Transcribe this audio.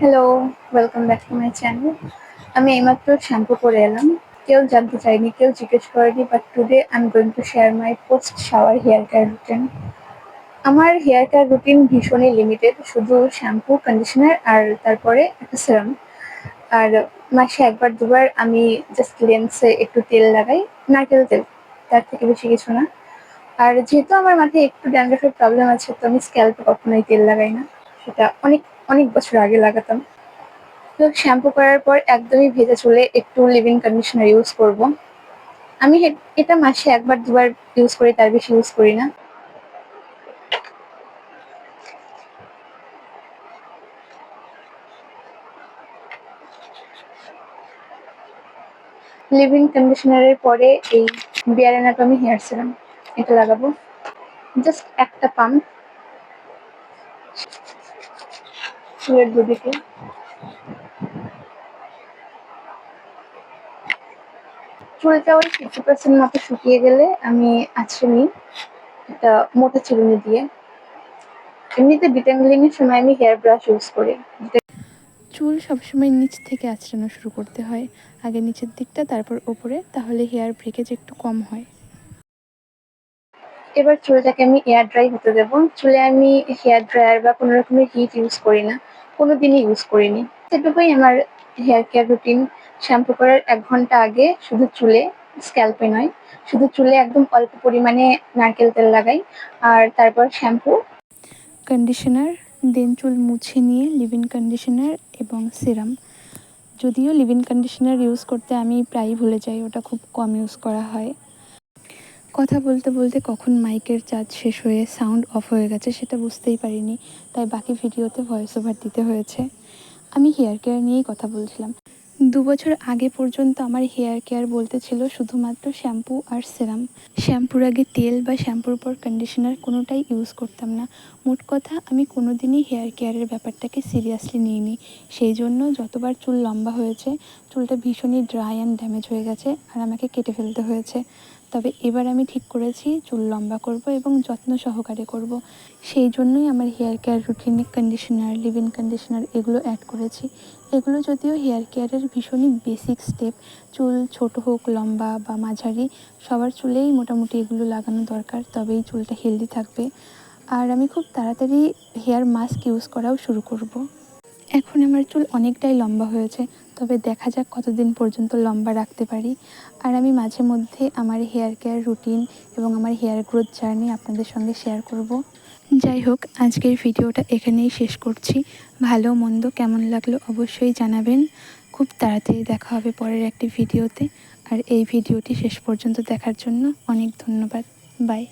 Hello, welcome back to my channel. আমি এইমাত্র shampoo করে এলাম। কেউ জানতে চায়নি, কেউ জিজ্ঞেস করেনি, but today I am going to share my post shower hair care routine. আমার হেয়ার কেয়ার রুটিন ভীষণই লিমিটেড, শুধু শ্যাম্পু, কন্ডিশনার আর তারপরে একটা সেরাম। আর মাসে একবার দুবার আমি জাস্ট লেন্সে একটু তেল লাগাই, নারকেল তেল, তার থেকে বেশি কিছু না। আর যেহেতু আমার মাথায় একটু ড্যান্ড্রফের প্রবলেম আছে, তো আমি স্ক্যাল্পে কখনোই তেল লাগাই না। সেটা অনেক অনেক বছর আগে লাগাতাম। তো শ্যাম্পু করার পর একদমই ভেজা চুলে একটু লিভ-ইন কন্ডিশনার ইউজ করব। আমি এটা মাসে একবার দুবার ইউজ করি, তার বেশি ইউজ করি না। লিভ-ইন কন্ডিশনারের পরে এই বিয়ার অ্যানাটমি হেয়ার সিরাম এটা লাগাবো। জাস্ট একটা পাম্প চুলের দুদিকে। চুলটা ওই 50% মতো শুকিয়ে গেলে আমি আঁচড়ে নিই একটা মোটা চিরুনি দিয়ে। এমনিতে ডিট্যাঙ্গলিং এর সময় আমি হেয়ার ব্রাশ ইউজ করি। চুল সবসময় নিচ থেকে আঁচড়ানো শুরু করতে হয়, আগে নিচের দিকটা, তারপর ওপরে, তাহলে হেয়ার ব্রেকেজ একটু কম হয়। এবার চুলটাকে আমি এয়ার ড্রাই হতে দেবো। চুলে আমি হেয়ার ড্রায়ার বা কোনো রকমের হিট ইউজ করি না, কোনো দিনই ইউজ করিনি। সেটুকুই আমার হেয়ার কেয়ার রুটিন। শ্যাম্পু করার 1 ঘন্টা আগে শুধু চুলে, স্ক্যাল্পে নয়, শুধু চুলে একদম অল্প পরিমাণে নারকেল তেল লাগাই। আর তারপর শ্যাম্পু, কন্ডিশনার, দেন চুল মুছে নিয়ে লিভ-ইন কন্ডিশনার এবং সিরাম। যদিও লিভ-ইন কন্ডিশনার ইউজ করতে আমি প্রায়ই ভুলে যাই, ওটা খুব কম ইউজ করা হয়। কথা বলতে বলতে কখন মাইকের চার্জ শেষ হয়ে সাউন্ড অফ হয়ে গেছে সেটা বুঝতেই পারিনি, তাই বাকি ভিডিওতে ভয়েস ওভার দিতে হয়েছে। আমি হেয়ার কেয়ার নিয়েই কথা বলছিলাম। 2 বছর আগে পর্যন্ত আমার হেয়ার কেয়ার বলতে ছিল শুধুমাত্র শ্যাম্পু আর সেরাম। শ্যাম্পুর আগে তেল বা শ্যাম্পুর পর কন্ডিশনার কোনোটাই ইউজ করতাম না। মোট কথা, আমি কোনো দিনই হেয়ার কেয়ারের ব্যাপারটাকে সিরিয়াসলি নিইনি। সেই জন্য যতবার চুল লম্বা হয়েছে, চুলটা ভীষণই ড্রাই অ্যান্ড ড্যামেজ হয়ে গেছে আর আমাকে কেটে ফেলতে হয়েছে। তবে এবার আমি ঠিক করেছি চুল লম্বা করব এবং যত্ন সহকারে করব। সেই জন্যই আমার হেয়ার কেয়ার রুটিনে কন্ডিশনার, লিভ-ইন কন্ডিশনার এগুলো অ্যাড করেছি। এগুলো যদিও হেয়ার কেয়ারের ভীষণই বেসিক স্টেপ, চুল ছোট হোক, লম্বা বা মাঝারি, সবার চুলেই মোটামুটি এগুলো লাগানো দরকার, তবেই চুলটা হেলদি থাকবে। আর আমি খুব তাড়াতাড়ি হেয়ার মাস্ক ইউজ করাও শুরু করব। এখন আমার চুল অনেকটাই লম্বা হয়েছে, তবে দেখা যাক কতদিন পর্যন্ত লম্বা রাখতে পারি। আর আমি মাঝে মধ্যে আমার হেয়ার কেয়ার রুটিন এবং আমার হেয়ার গ্রোথ জার্নি আপনাদের সঙ্গে শেয়ার করব। যাই হোক, আজকের ভিডিওটা এখানেই শেষ করছি। ভালো মন্দ কেমন লাগলো অবশ্যই জানাবেন। খুব তাড়াতাড়ি দেখা হবে পরের একটি ভিডিওতে। আর এই ভিডিওটি শেষ পর্যন্ত দেখার জন্য অনেক ধন্যবাদ। বাই।